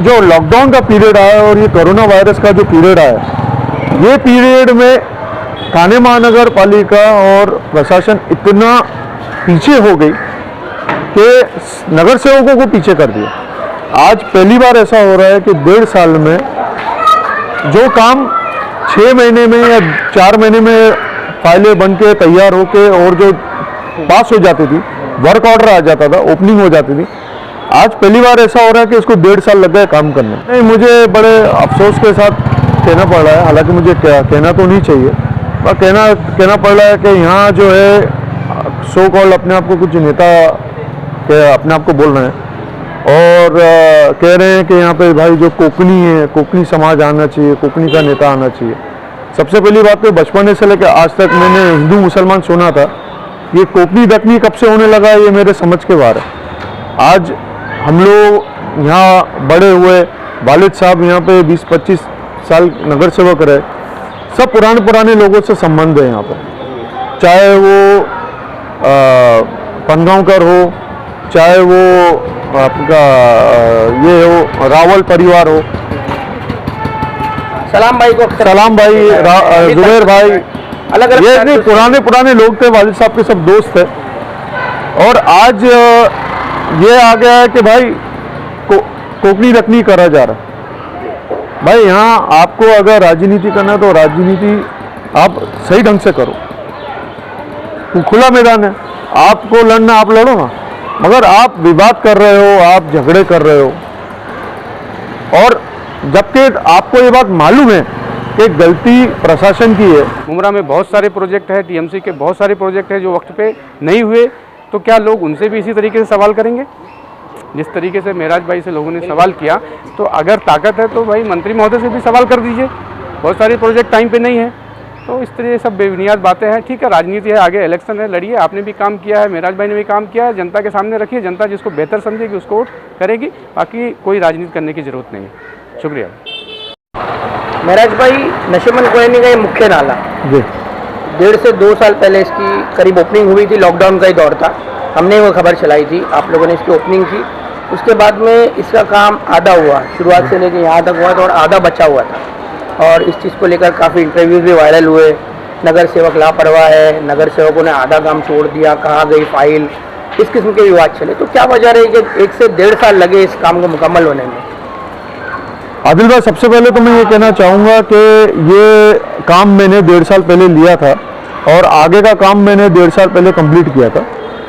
जो लॉकडाउन का पीरियड आया और ये कोरोना वायरस का जो पीरियड आया, ये पीरियड में ठाणे महानगर पालिका और प्रशासन इतना पीछे हो गई कि नगर सेवकों को पीछे कर दिया। आज पहली बार ऐसा हो रहा है कि 1.5 साल में जो काम 6 महीने में या 4 महीने में फाइलें बन के तैयार होके और जो पास हो जाती थी, वर्क ऑर्डर आ जाता था, ओपनिंग हो जाती थी, आज पहली बार ऐसा हो रहा है कि इसको 1.5 साल लग गए काम करने। नहीं, मुझे बड़े अफसोस के साथ कहना पड़ रहा है, हालांकि मुझे कहना तो नहीं चाहिए, पर कहना पड़ रहा है कि यहाँ जो है सो कॉल अपने आप को कुछ नेता के अपने आप को बोल रहे हैं और कह रहे हैं कि यहाँ पे भाई जो कोकनी है, कोकनी समाज आना चाहिए, कोकनी का नेता आना चाहिए। सबसे पहली बात तो बचपन से लेकर आज तक मैंने हिंदू मुसलमान सुना था, ये कोकनी दखनी कब से होने लगा ये मेरे समझ के बाहर है। आज हम लोग यहाँ बड़े हुए, वालिद साहब यहाँ पे 20-25 साल नगर सेवक रहे, सब पुराने लोगों से संबंध है यहाँ पर, चाहे वो पनगांवकर हो, चाहे वो आपका ये हो रावल परिवार हो, सलाम भाई को, सलाम भाई, जुबैर भाई, अलग अलग ये इतने पुराने लोग थे, वालिद साहब के सब दोस्त थे। और आज ये आ गया है कि भाई कोकनी रखनी करा जा रहा है। भाई यहाँ आपको अगर राजनीति करना है तो राजनीति आप सही ढंग से करो, खुला मैदान है, आपको लड़ना आप लड़ो ना, मगर आप विवाद कर रहे हो, आप झगड़े कर रहे हो, और जबकि आपको ये बात मालूम है कि गलती प्रशासन की है। मुमरा में बहुत सारे प्रोजेक्ट है, टीएमसी के बहुत सारे प्रोजेक्ट है जो वक्त पे नहीं हुए, तो क्या लोग उनसे भी इसी तरीके से सवाल करेंगे जिस तरीके से मेराज भाई से लोगों ने सवाल किया? तो अगर ताकत है तो भाई मंत्री महोदय से भी सवाल कर दीजिए, बहुत सारे प्रोजेक्ट टाइम पे नहीं है। तो इस तरह सब बेबुनियाद बातें हैं। ठीक है, राजनीति है, आगे इलेक्शन है, लड़िए, आपने भी काम किया है, मेराज भाई ने भी काम किया है, जनता के सामने रखिए, जनता जिसको बेहतर समझेगी उसको वोट करेगी, बाकी कोई राजनीति करने की जरूरत नहीं है। शुक्रिया। मेराज भाई, नशेमंद कॉलोनी का ये मुख्य नाला जी 1.5 से 2 साल पहले इसकी करीब ओपनिंग हुई थी, लॉकडाउन का ही दौर था, हमने वो खबर चलाई थी, आप लोगों ने इसकी ओपनिंग की। उसके बाद में इसका काम आधा हुआ, शुरुआत से लेकर यहाँ तक हुआ था और आधा बचा हुआ था, और इस चीज़ को लेकर काफ़ी इंटरव्यूज भी वायरल हुए, नगर सेवक लापरवाह है, नगर सेवकों ने आधा काम छोड़ दिया, कहाँ गई फाइल, इस किस्म के विवाद चले। तो क्या वजह रही कि 1 से 1.5 साल लगे इस काम को मुकम्मल होने में? आदिल भाई, सबसे पहले तो मैं ये कहना चाहूँगा कि ये काम मैंने 1.5 साल पहले लिया था और आगे का काम मैंने 1.5 साल पहले कंप्लीट किया था।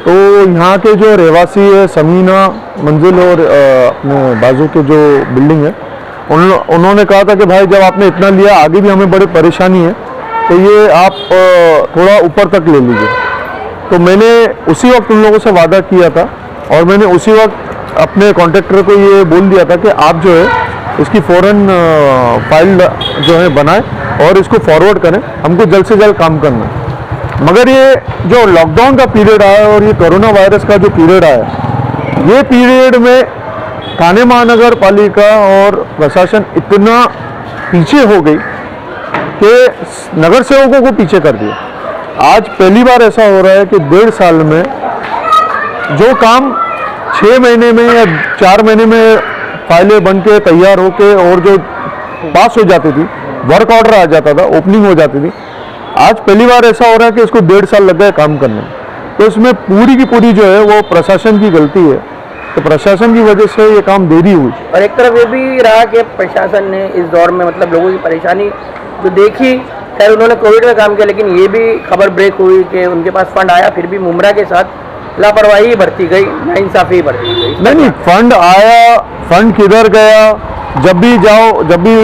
तो यहाँ के जो रहवासी है, समीना मंजिल और अपने बाजू के जो बिल्डिंग है, उन्होंने कहा था कि भाई जब आपने इतना लिया, आगे भी हमें बड़ी परेशानी है, तो ये आप थोड़ा ऊपर तक ले लीजिए। तो मैंने उसी वक्त उन लोगों से वादा किया था और मैंने उसी वक्त अपने कॉन्ट्रैक्टर को ये बोल दिया था कि आप जो है इसकी फ़ौरन फाइल जो है बनाएं और इसको फॉरवर्ड करें, हमको जल्द से जल्द काम करना है। मगर ये जो लॉकडाउन का पीरियड आया और ये कोरोना वायरस का जो पीरियड आया, ये पीरियड में ठाणे महानगर पालिका और प्रशासन इतना पीछे हो गई कि नगर सेवकों को पीछे कर दिया। आज पहली बार ऐसा हो रहा है कि 1.5 साल में जो काम 6 महीने में या 4 महीने में फाइलें बन के तैयार होके और जो पास हो जाती थी, वर्क ऑर्डर आ जाता था, ओपनिंग हो जाती थी, आज पहली बार ऐसा हो रहा है कि इसको 1.5 साल लग गए काम करने में। तो इसमें पूरी की पूरी जो है वो प्रशासन की गलती है, तो प्रशासन की वजह से ये काम देरी हुई। और एक तरफ ये भी रहा कि प्रशासन ने इस दौर में मतलब लोगों की परेशानी जो देखी, खैर उन्होंने कोविड में काम किया, लेकिन ये भी खबर ब्रेक हुई कि उनके पास फंड आया, फिर भी मुमरा के साथ लापरवाही बरती गई, नाइंसाफी बरती गई। नहीं, फंड आया, फंड किधर गया, जब भी जाओ, जब भी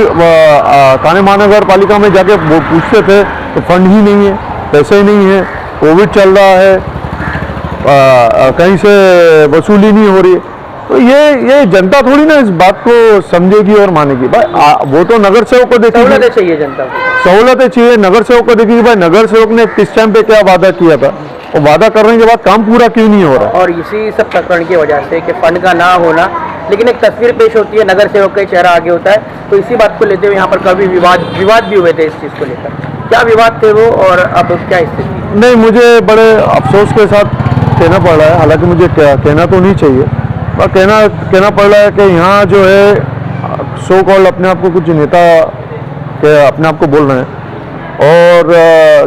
ठाणे महानगर पालिका में जाके वो पूछते थे तो फंड ही नहीं है, पैसे ही नहीं है, कोविड चल रहा है, कहीं से वसूली नहीं हो रही है। तो ये जनता थोड़ी ना इस बात को समझेगी और मानेगी। भाई वो तो नगर सेवक को देखिए, सहूलतें चाहिए जनता को, सहूलतें चाहिए, नगर सेवक को देखिए भाई नगर सेवक ने किस टाइम पे क्या वादा किया था, और वादा करने के बाद काम पूरा क्यों नहीं हो रहा। और इसी सब प्रकरण की वजह से कि फंड का ना होना, लेकिन एक तस्वीर पेश होती है, नगर सेवक का चेहरा आगे होता है। तो इसी बात को लेते हुए यहाँ पर कभी विवाद भी हुए थे इस चीज़ को लेकर, क्या विवाद थे वो और अब क्या स्थिति? नहीं, मुझे बड़े अफसोस के साथ कहना पड़ रहा है, हालांकि मुझे कहना तो नहीं चाहिए, पर कहना पड़ रहा है कि यहाँ जो है सो कॉल अपने आप को कुछ नेता के अपने आप को बोल रहे हैं और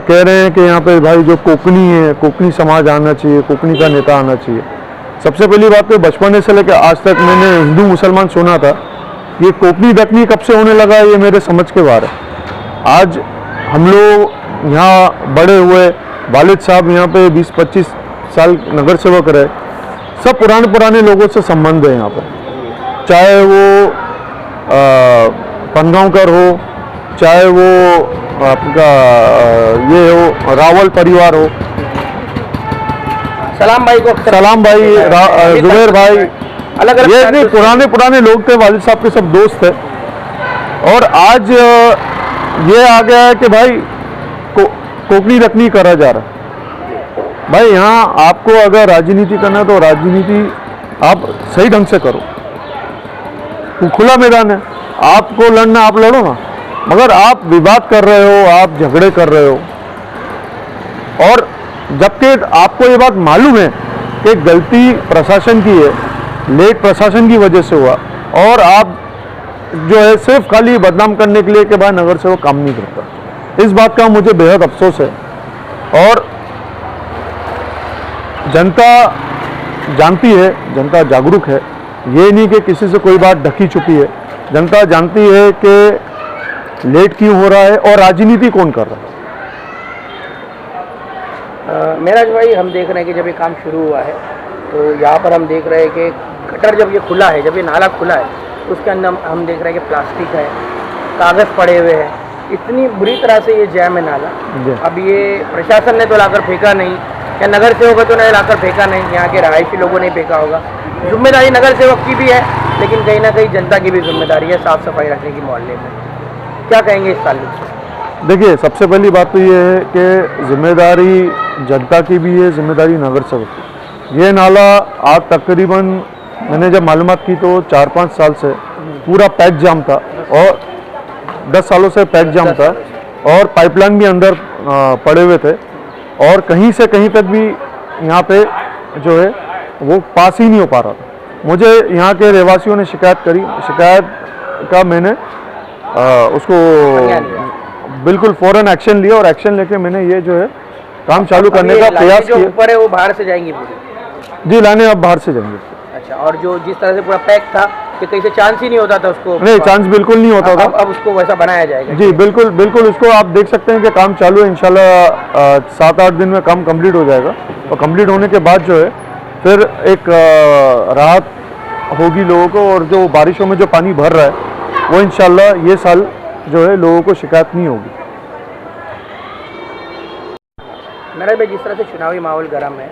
कह रहे हैं कि यहाँ पे भाई जो कोकनी है, कोकनी समाज आना चाहिए, कोकनी का नेता आना चाहिए। सबसे पहली बात तो बचपन से लेकर आज तक मैंने हिंदू मुसलमान सुना था, ये कोकनी दकनी कब से होने लगा ये मेरे समझ के बाहर है। आज हम लोग यहाँ बड़े हुए, वालिद साहब यहाँ पे 20-25 साल नगर सेवक रहे, सब पुराने लोगों से संबंध है यहाँ पर, चाहे वो पनगांवकर हो, चाहे वो आपका ये हो रावल परिवार हो, सलाम भाई को, सलाम भाई, जुबैर भाई, अलग अलग ये इतने पुराने लोग थे, वालिद साहब के सब दोस्त थे। और आज ये आ गया है कि भाई कोकनी रखनी करा जा रहा है। भाई यहाँ आपको अगर राजनीति करना है तो राजनीति आप सही ढंग से करो, खुला मैदान है, आपको लड़ना आप लड़ो ना, मगर आप विवाद कर रहे हो, आप झगड़े कर रहे हो। और जबकि आपको ये बात मालूम है कि गलती प्रशासन की है, लेट प्रशासन की वजह से हुआ, और आप जो है सिर्फ खाली बदनाम करने के लिए कि भाई नगर सेवक काम नहीं करता, इस बात का मुझे बेहद अफसोस है। और जनता जानती है, जनता जागरूक है, ये नहीं कि किसी से कोई बात ढकी छुपी है, जनता जानती है कि लेट क्यों हो रहा है और राजनीति कौन कर रहा है। मेराज भाई, हम देख रहे हैं कि जब ये काम शुरू हुआ है तो यहाँ पर हम देख रहे हैं कि गटर जब ये खुला है, जब ये नाला खुला है, उसके अंदर हम देख रहे हैं कि प्लास्टिक है, कागज़ पड़े हुए हैं, इतनी बुरी तरह से ये जैम है नाला। अब ये प्रशासन ने तो लाकर फेंका नहीं, या नगर सेवक तो ने लाकर फेंका नहीं, यहाँ के रहायशी लोगों ने फेंका होगा। जिम्मेदारी नगर सेवक की भी है, लेकिन कहीं ना कहीं जनता की भी जिम्मेदारी है साफ़ सफाई रखने की मोहल्ले में। क्या कहेंगे इस ताल्लुक से? देखिए, सबसे पहली बात तो ये है कि जिम्मेदारी जनता की भी है, जिम्मेदारी नगर सेवक की। ये नाला आज तकरीबन मैंने जब मालूमात की तो 4-5 साल से पूरा पैक जाम था, और 10 सालों से पैक जाम था, और पाइपलाइन भी अंदर पड़े हुए थे, और कहीं से कहीं तक भी यहाँ पे जो है वो पास ही नहीं हो पा रहा था। मुझे यहाँ के रहवासियों ने शिकायत करी, शिकायत का मैंने उसको बिल्कुल फ़ौरन एक्शन लिया, और एक्शन लेके मैंने ये जो है काम चालू करने का प्रयास किया। ऊपर है वो बाहर से जाएंगी पूरी? जी, लाने अब बाहर से जाएंगे। अच्छा, और जो जिस तरह से पूरा पैक था कि कहीं से चांस ही नहीं होता था उसको? नहीं, चांस बिल्कुल नहीं होता था। अब उसको वैसा बनाया जाएगा? जी बिल्कुल, उसको आप देख सकते हैं कि काम चालू है। इंशाल्लाह 7-8 दिन में काम कंप्लीट हो जाएगा, और कंप्लीट होने के बाद जो है फिर एक राहत होगी लोगों को, और जो बारिशों में जो पानी भर रहा है वो इंशाल्लाह ये साल जो है लोगों को शिकायत नहीं होगी। नरेश भाई, जिस तरह से चुनावी माहौल गर्म है,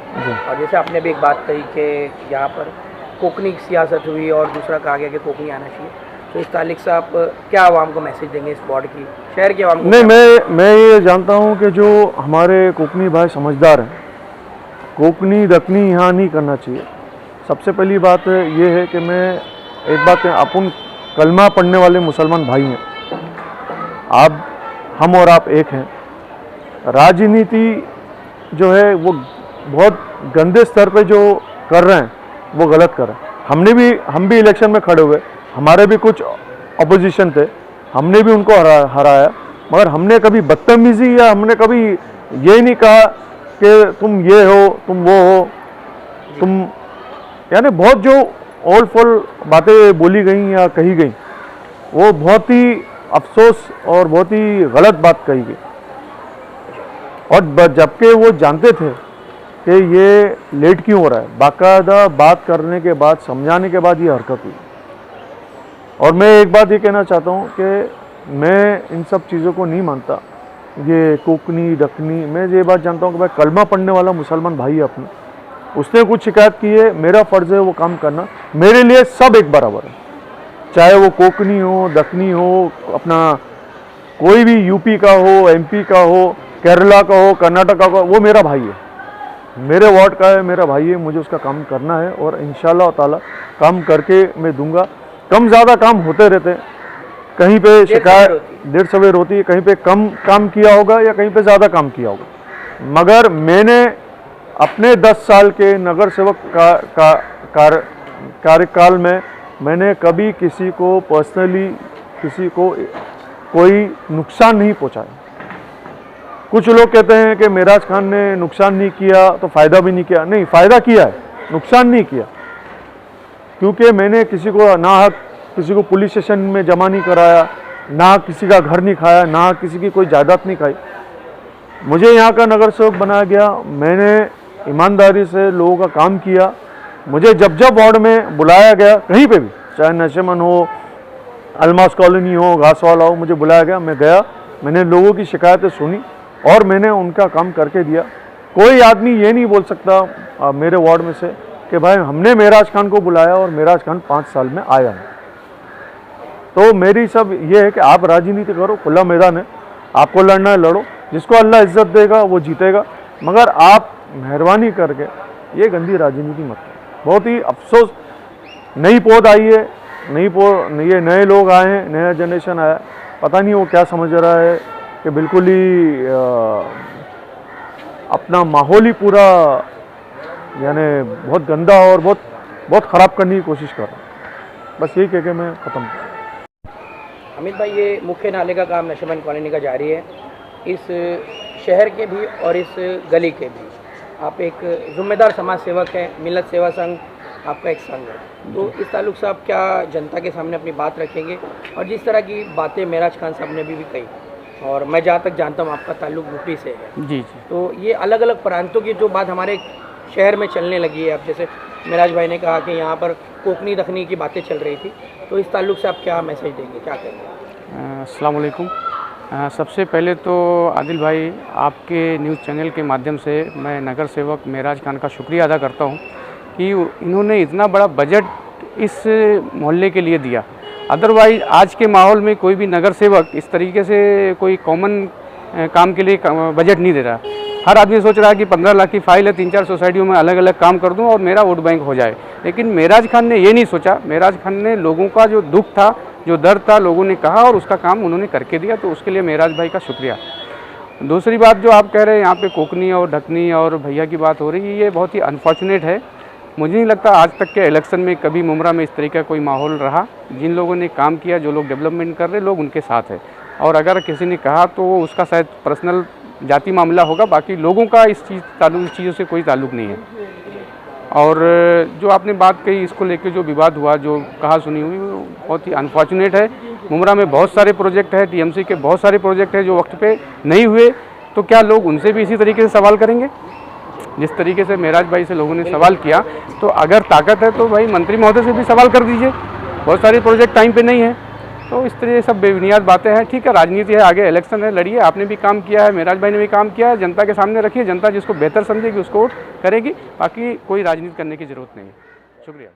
और जैसे आपने भी एक बात कही कि यहाँ पर कोकनी की सियासत हुई, और दूसरा कहा गया कि कोकनी आना चाहिए, तो इस ताल्लुक से आप क्या आवाम को मैसेज देंगे, इस वार्ड की, शहर के आवाम को? नहीं, मैं ये जानता हूँ कि जो हमारे कोकनी भाई समझदार हैं, कोकनी दकनी यहाँ नहीं करना चाहिए। सबसे पहली बात ये है कि मैं एक बात है, अपन कलमा पढ़ने वाले मुसलमान भाई हैं, आप हम और आप एक हैं। राजनीति जो है वो बहुत गंदे स्तर पे जो कर रहे हैं वो गलत कर रहे हैं। हम भी इलेक्शन में खड़े हुए, हमारे भी कुछ अपोजिशन थे, हमने भी उनको हराया, मगर हमने कभी बदतमीजी या हमने कभी ये नहीं कहा कि तुम ये हो, तुम वो हो, तुम, यानी बहुत जो ओल फोल बातें बोली गई या कही गई, वो बहुत ही अफसोस और बहुत ही गलत बात कही गई। और जबकि वो जानते थे कि ये लेट क्यों हो रहा है, बाकायदा बात करने के बाद, समझाने के बाद ये हरकत हुई। और मैं एक बात ये कहना चाहता हूँ कि मैं इन सब चीज़ों को नहीं मानता, ये कोकनी दखनी, मैं ये बात जानता हूँ कि भाई कलमा पढ़ने वाला मुसलमान भाई है अपना, उसने कुछ शिकायत की है, मेरा फ़र्ज़ है वो काम करना। मेरे लिए सब एक बराबर है, चाहे वो कोकनी हो, दखनी हो, अपना कोई भी यूपी का हो, एमपी का हो, केरला का हो, कर्नाटका का, वो मेरा भाई है, मेरे वार्ड का है, मेरा भाई है, मुझे उसका काम करना है, और इंशाल्लाह ताला काम करके मैं दूंगा। कम ज़्यादा काम होते रहते हैं, कहीं पे शिकायत देर सवेर होती है, कहीं पे कम काम किया होगा या कहीं पे ज़्यादा काम किया होगा, मगर मैंने अपने 10 साल के नगर सेवक कार्यकाल में मैंने कभी किसी को पर्सनली किसी को कोई नुकसान नहीं पहुंचाया। कुछ लोग कहते हैं कि मेराज खान ने नुकसान नहीं किया तो फ़ायदा भी नहीं किया। नहीं, फ़ायदा किया है, नुकसान नहीं किया, क्योंकि मैंने किसी को नाहक किसी को पुलिस स्टेशन में जमा नहीं कराया, ना किसी का घर नहीं खाया, ना किसी की कोई जायदाद नहीं खाई। मुझे यहाँ का नगर सेवक बनाया गया, मैंने ईमानदारी से लोगों का काम किया। मुझे जब जब वार्ड में बुलाया गया, कहीं पे भी, चाहे नशेमन हो, अलमास कॉलोनी हो, घासवाला हो, मुझे बुलाया गया, मैं गया, मैंने लोगों की शिकायतें सुनी और मैंने उनका काम करके दिया। कोई आदमी ये नहीं बोल सकता मेरे वार्ड में से कि भाई हमने मेराज खान को बुलाया और मेराज खान 5 साल में आया है। तो मेरी सब ये है कि आप राजनीति करो, खुला मैदान है, आपको लड़ना है लड़ो, जिसको अल्लाह इज्जत देगा वो जीतेगा, मगर आप मेहरबानी करके ये गंदी राजनीति मत करो। बहुत ही अफसोस, नई पौध आई है, ये नए लोग आए हैं, नया जनरेशन आया, पता नहीं वो क्या समझ रहा है कि बिल्कुल ही अपना माहौल ही पूरा यानी बहुत गंदा और बहुत ख़राब करने की कोशिश कर रहा है। बस यही कह के मैं ख़त्म। अमित भाई, ये मुख्य नाले का काम नशेमन कॉलोनी का जारी है, इस शहर के भी और इस गली के भी। आप एक जिम्मेदार समाज सेवक हैं, मिलत सेवा संघ आपका एक संघ है, तो इस ताल्लुक से आप क्या जनता के सामने अपनी बात रखेंगे? और जिस तरह की बातें मेराज खान साहब ने भी कही, और मैं जहाँ तक जानता हूँ आपका ताल्लुक यूपी से है जी, तो ये अलग अलग प्रांतों की जो बात हमारे शहर में चलने लगी है, अब जैसे मेराज भाई ने कहा कि यहाँ पर कोकनी दखनी की बातें चल रही थी, तो इस ताल्लुक से आप क्या मैसेज देंगे, क्या कहेंगे? अस्सलाम वालेकुम। सबसे पहले तो आदिल भाई, आपके न्यूज़ चैनल के माध्यम से मैं नगर सेवक मेराज खान का शुक्रिया अदा करता हूँ कि इन्होंने इतना बड़ा बजट इस मोहल्ले के लिए दिया। अदरवाइज़ आज के माहौल में कोई भी नगर सेवक इस तरीके से कोई कॉमन काम के लिए बजट नहीं दे रहा। हर आदमी सोच रहा है कि 15 लाख की फाइल है, 3-4 सोसाइटियों में अलग अलग काम कर दूं और मेरा वोट बैंक हो जाए। लेकिन मेराज खान ने ये नहीं सोचा। मेराज खान ने लोगों का जो दुख था, जो दर्द था, लोगों ने कहा और उसका काम उन्होंने करके दिया, तो उसके लिए मेराज भाई का शुक्रिया। दूसरी बात जो आप कह रहे हैं यहाँ पे कोकनी और ढकनी और भैया की बात हो रही है, ये बहुत ही अनफॉर्चुनेट है। मुझे नहीं लगता आज तक के इलेक्शन में कभी मुमरा में इस तरीके का कोई माहौल रहा। जिन लोगों ने काम किया, जो लोग डेवलपमेंट कर रहे, लोग उनके साथ है। और अगर किसी ने कहा तो वो उसका शायद पर्सनल जाति मामला होगा, बाकी लोगों का इस चीज़ों से कोई ताल्लुक नहीं है। और जो आपने बात कही, इसको लेकर जो विवाद हुआ, जो कहा सुनी हुई, वो बहुत ही अनफॉर्चुनेट है। मुमरा में बहुत सारे प्रोजेक्ट है, टीएमसी के बहुत सारे प्रोजेक्ट है जो वक्त पे नहीं हुए, तो क्या लोग उनसे भी इसी तरीके से सवाल करेंगे जिस तरीके से मेराज भाई से लोगों ने सवाल किया? तो अगर ताकत है तो भाई मंत्री महोदय से भी सवाल कर दीजिए। बहुत सारे प्रोजेक्ट टाइम पे नहीं है, तो इस तरह सब बेबुनियाद बातें हैं। ठीक है, राजनीति है, आगे इलेक्शन है, लड़िए। आपने भी काम किया है, मेराज भाई ने भी काम किया है, जनता के सामने रखिए। जनता जिसको बेहतर समझेगी उसको वोट करेगी, बाकी कोई राजनीति करने की ज़रूरत नहीं है। शुक्रिया।